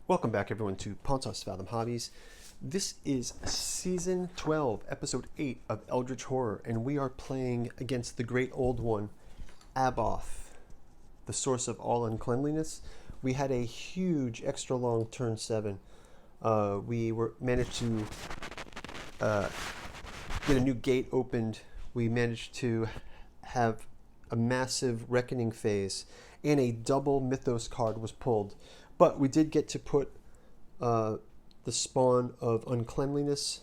Welcome back, everyone, to Pontos, Fathom, Hobbies. This is Season 12, Episode 8 of Eldritch Horror, and we are playing against the Great Old One, Abhoth, the source of all uncleanliness. We had a huge, extra long turn 7. We managed to get a new gate opened. We managed to have a massive reckoning phase, and a double mythos card was pulled. But we did get to put the spawn of Uncleanliness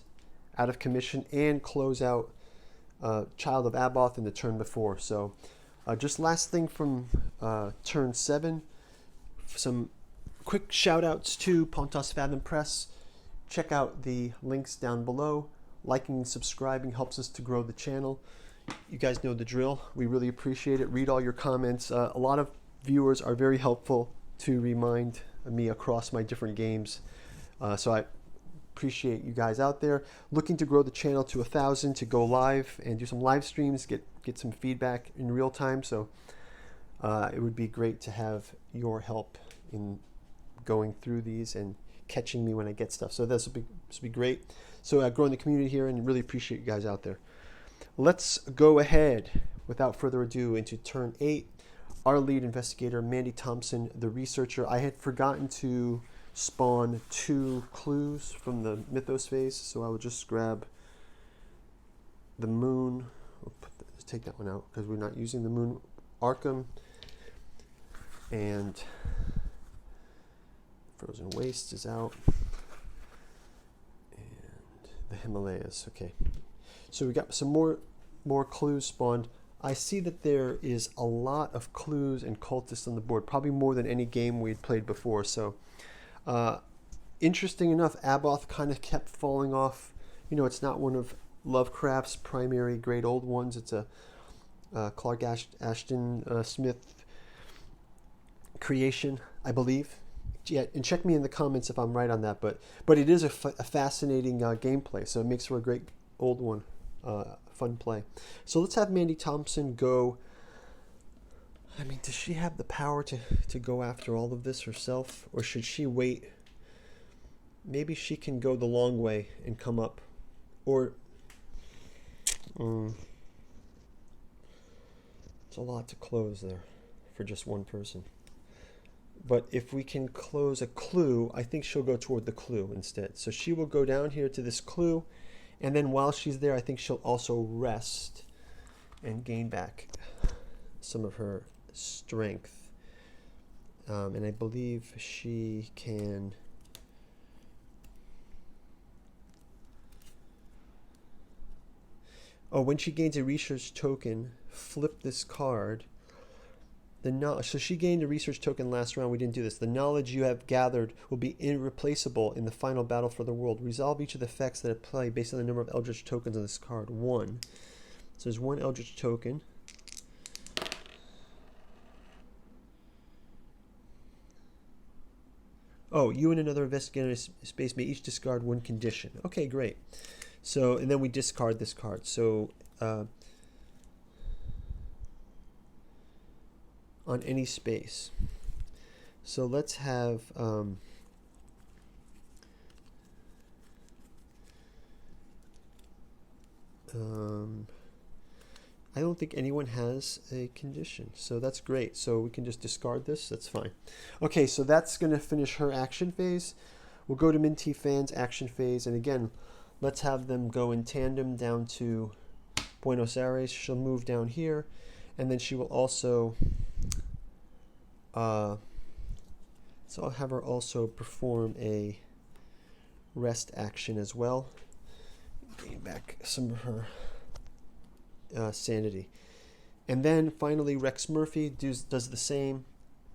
out of commission and close out Child of Abhoth in the turn before. So just last thing from turn 7, some quick shout outs to Pontos Fathom Press. Check out the links down below. Liking and subscribing helps us to grow the channel. You guys know the drill. We really appreciate it. Read all your comments. A lot of viewers are very helpful to remind me across my different games. So I appreciate you guys out there. Looking to grow the channel to 1,000 to go live and do some live streams, get some feedback in real time. So it would be great to have your help in going through these and catching me when I get stuff. So this will be great. So growing the community here, and really appreciate you guys out there. Let's go ahead without further ado into turn 8. Our lead investigator, Mandy Thompson, the researcher. I had forgotten to spawn 2 clues from the mythos phase, so I will just grab the moon. Let's take that one out because we're not using the moon. Arkham and Frozen Waste is out, and the Himalayas. Okay, so we got some more clues spawned. I see that there is a lot of clues and cultists on the board, probably more than any game we'd played before. So, interesting enough, Abhoth kind of kept falling off. You know, it's not one of Lovecraft's primary great old ones. It's a Clark Ashton Smith creation, I believe. Yeah, and check me in the comments if I'm right on that. But it is a fascinating gameplay, so it makes for a great old one. Fun play. So let's have Mandy Thompson go. I mean, does she have the power to go after all of this herself, or should she wait? Maybe she can go the long way and come up, or it's a lot to close there for just one person. But if we can close a clue, I think she'll go toward the clue instead. So she will go down here to this clue. And then while she's there, I think she'll also rest and gain back some of her strength. And I believe she can... Oh, when she gains a research token, flip this card. So she gained a research token last round. We didn't do this. The knowledge you have gathered will be irreplaceable in the final battle for the world. Resolve each of the effects that apply based on the number of Eldritch tokens on this card. 1. So there's 1 Eldritch token. Oh, you and another investigator in space may each discard 1 condition. Okay, great. So, and then we discard this card. So, on any space. So let's have I don't think anyone has a condition, so that's great. So we can just discard this. That's fine. Okay, so that's going to finish her action phase. We'll go to Minty Fan's action phase, and again, let's have them go in tandem down to Buenos Aires. She'll move down here, and then she will also so I'll have her also perform a rest action as well. Gain back some of her sanity. And then finally Rex Murphy does the same,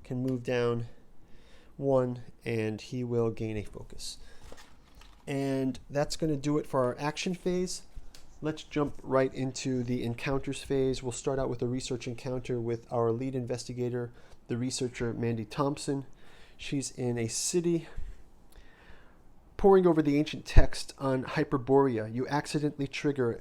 can move down 1, and he will gain a focus. And that's going to do it for our action phase. Let's jump right into the encounters phase. We'll start out with a research encounter with our lead investigator, the researcher Mandy Thompson. She's in a city poring over the ancient text on Hyperborea. You accidentally trigger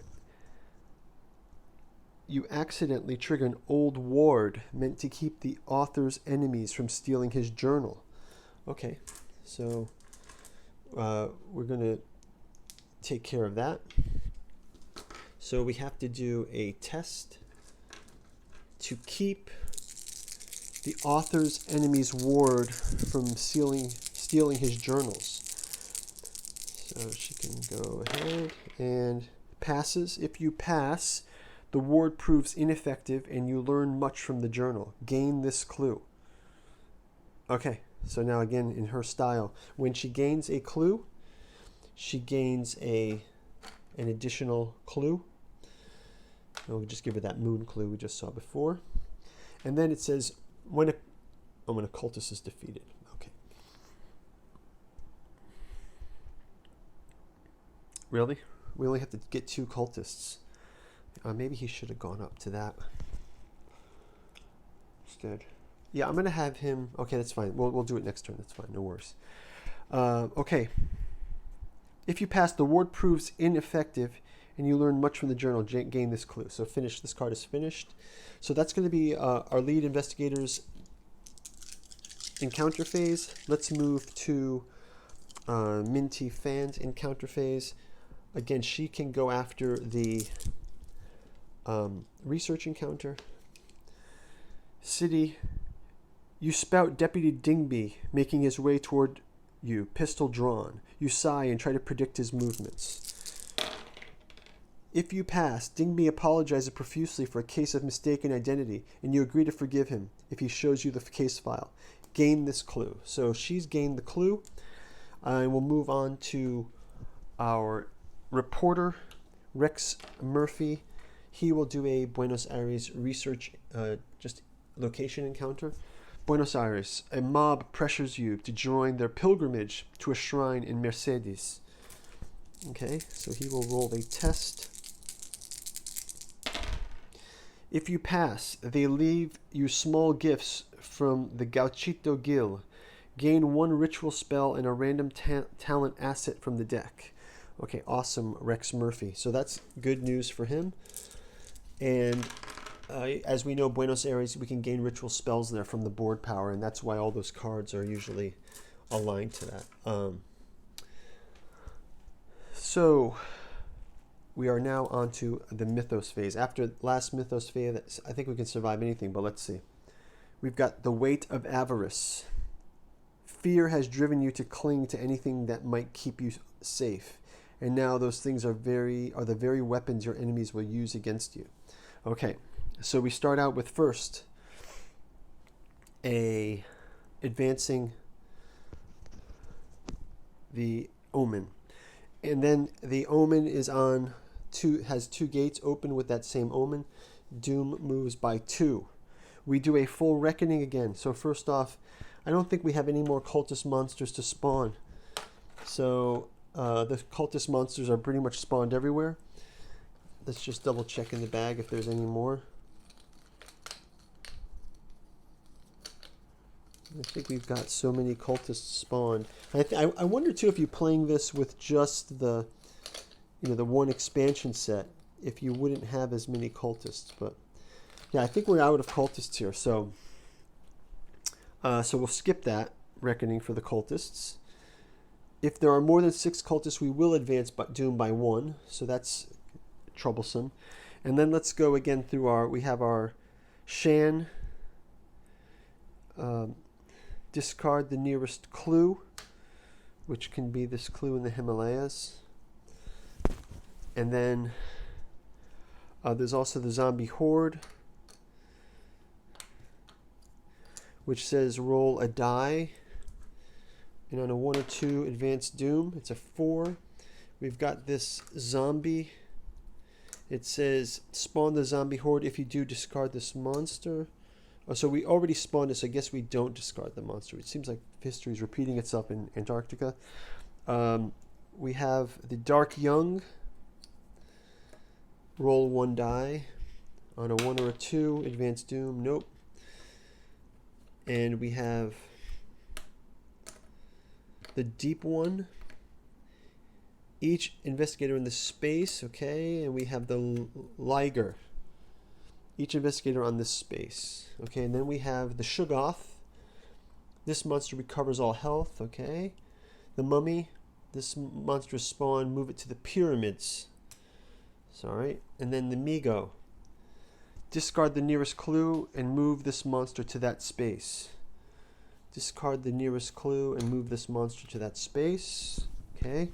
an old ward meant to keep the author's enemies from stealing his journal. Okay, So we're going to take care of that. So we have to do a test to keep the author's enemy's ward from stealing his journals. So she can go ahead and passes. If you pass, the ward proves ineffective and you learn much from the journal. Gain this clue. Okay, so now again in her style, when she gains a clue, she gains an additional clue. We'll just give her that moon clue we just saw before. And then it says, when a cultist is defeated. Okay. Really? We only have to get 2 cultists. Maybe he should have gone up to that instead. Yeah, I'm going to have him... Okay, that's fine. We'll do it next turn. That's fine. No worries. Okay. If you pass, the ward proves ineffective and you learn much from the journal. Gain this clue. So finish. This card is finished. So that's going to be our lead investigator's encounter phase. Let's move to Minty Fan's encounter phase. Again, she can go after the research encounter. City, you spout Deputy Dingby making his way toward you, pistol drawn. You sigh and try to predict his movements. If you pass, Dingby apologizes profusely for a case of mistaken identity, and you agree to forgive him if he shows you the case file. Gain this clue. So she's gained the clue, and we'll move on to our reporter, Rex Murphy. He will do a Buenos Aires research, just location encounter. Buenos Aires, a mob pressures you to join their pilgrimage to a shrine in Mercedes. Okay, so he will roll a test. If you pass, they leave you small gifts from the Gauchito Gil. Gain 1 ritual spell and a random talent asset from the deck. Okay, awesome, Rex Murphy. So that's good news for him. And as we know, Buenos Aires, we can gain ritual spells there from the board power, and that's why all those cards are usually aligned to that. So we are now on to the Mythos phase. After last Mythos phase, I think we can survive anything, but let's see. We've got the weight of avarice. Fear has driven you to cling to anything that might keep you safe. And now those things are the very weapons your enemies will use against you. Okay, so we start out with first advancing the Omen. And then the Omen has 2 gates open with that same Omen. Doom moves by 2. We do a full reckoning again. So first off, I don't think we have any more cultist monsters to spawn. So the cultist monsters are pretty much spawned everywhere. Let's just double check in the bag if there's any more. I think we've got so many cultists spawned. I wonder too if you're playing this with just the one expansion set, if you wouldn't have as many cultists. But yeah, I think we're out of cultists here. So we'll skip that reckoning for the cultists. If there are more than 6 cultists, we will advance Doom by 1. So that's troublesome. And then let's go again through we have our Shan. Discard the nearest clue, which can be this clue in the Himalayas. And then there's also the zombie horde, which says roll a die. And on a 1 or 2 advanced Doom, it's a 4. We've got this zombie. It says spawn the zombie horde. If you do, discard this monster. Oh, so we already spawned this. I guess we don't discard the monster. It seems like history is repeating itself in Antarctica. We have the Dark Young. Roll 1 die. On a 1 or a 2, advanced Doom. Nope. And we have the Deep One. Each investigator in the space, okay, and we have the Liger. Each investigator on this space, okay, and then we have the Shoggoth. This monster recovers all health. Okay. The mummy. This monstrous spawn, move it to the pyramids. Sorry. And then the Migo. Discard the nearest clue and move this monster to that space. Discard the nearest clue and move this monster to that space. Okay.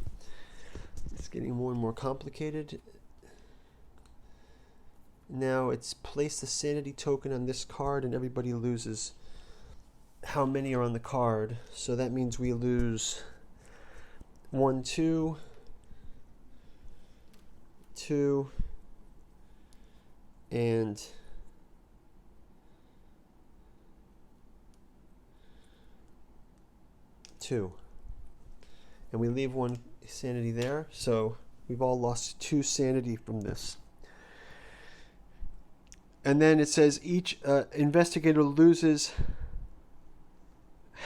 It's getting more and more complicated. Now it's place the sanity token on this card and everybody loses how many are on the card. So that means we lose 1, 2, 2, and 2. And we leave 1 sanity there. So we've all lost 2 sanity from this. And then it says each investigator loses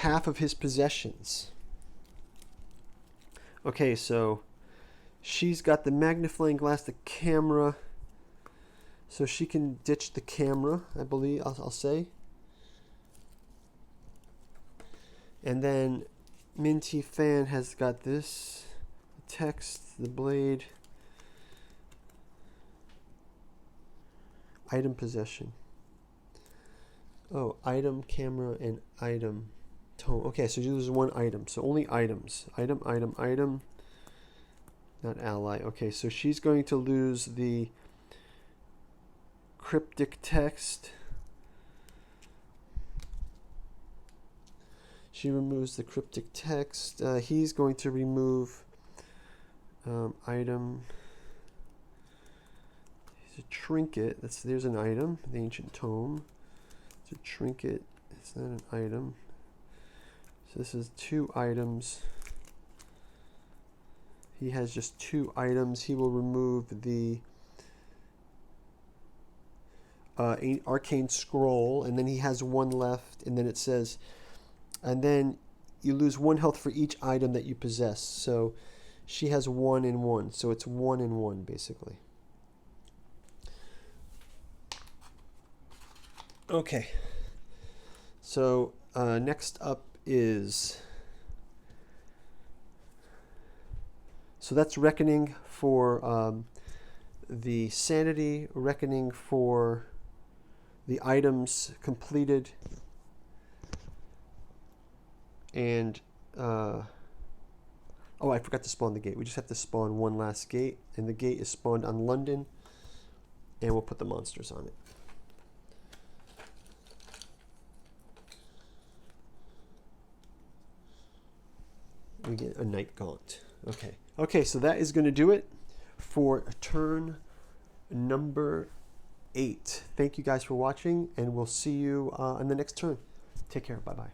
half of his possessions. Okay, so she's got the magnifying glass, the camera. So she can ditch the camera, I believe, I'll say. And then Minty Fan has got this, the text, the blade, item possession. Oh, item, camera, and item. Tone. Okay, so you lose 1 item. So only items. Item, item, item. Not ally. Okay, so she's going to lose the cryptic text. She removes the cryptic text. He's going to remove item. It's a trinket. There's an item. The ancient tome. It's a trinket. It's not an item. So this is 2 items. He has just 2 items. He will remove the arcane scroll, and then he has 1 left, and then it says, and then you lose 1 health for each item that you possess. So she has 1 and 1, so it's 1 and 1 basically. Okay, so next up is, so that's reckoning for the sanity, reckoning for the items completed, and oh, I forgot to spawn the gate. We just have to spawn 1 last gate, and the gate is spawned on London, and we'll put the monsters on it. We get a Night Gaunt. Okay, so that is going to do it for turn number 8. Thank you guys for watching, and we'll see you on the next turn. Take care. Bye-bye.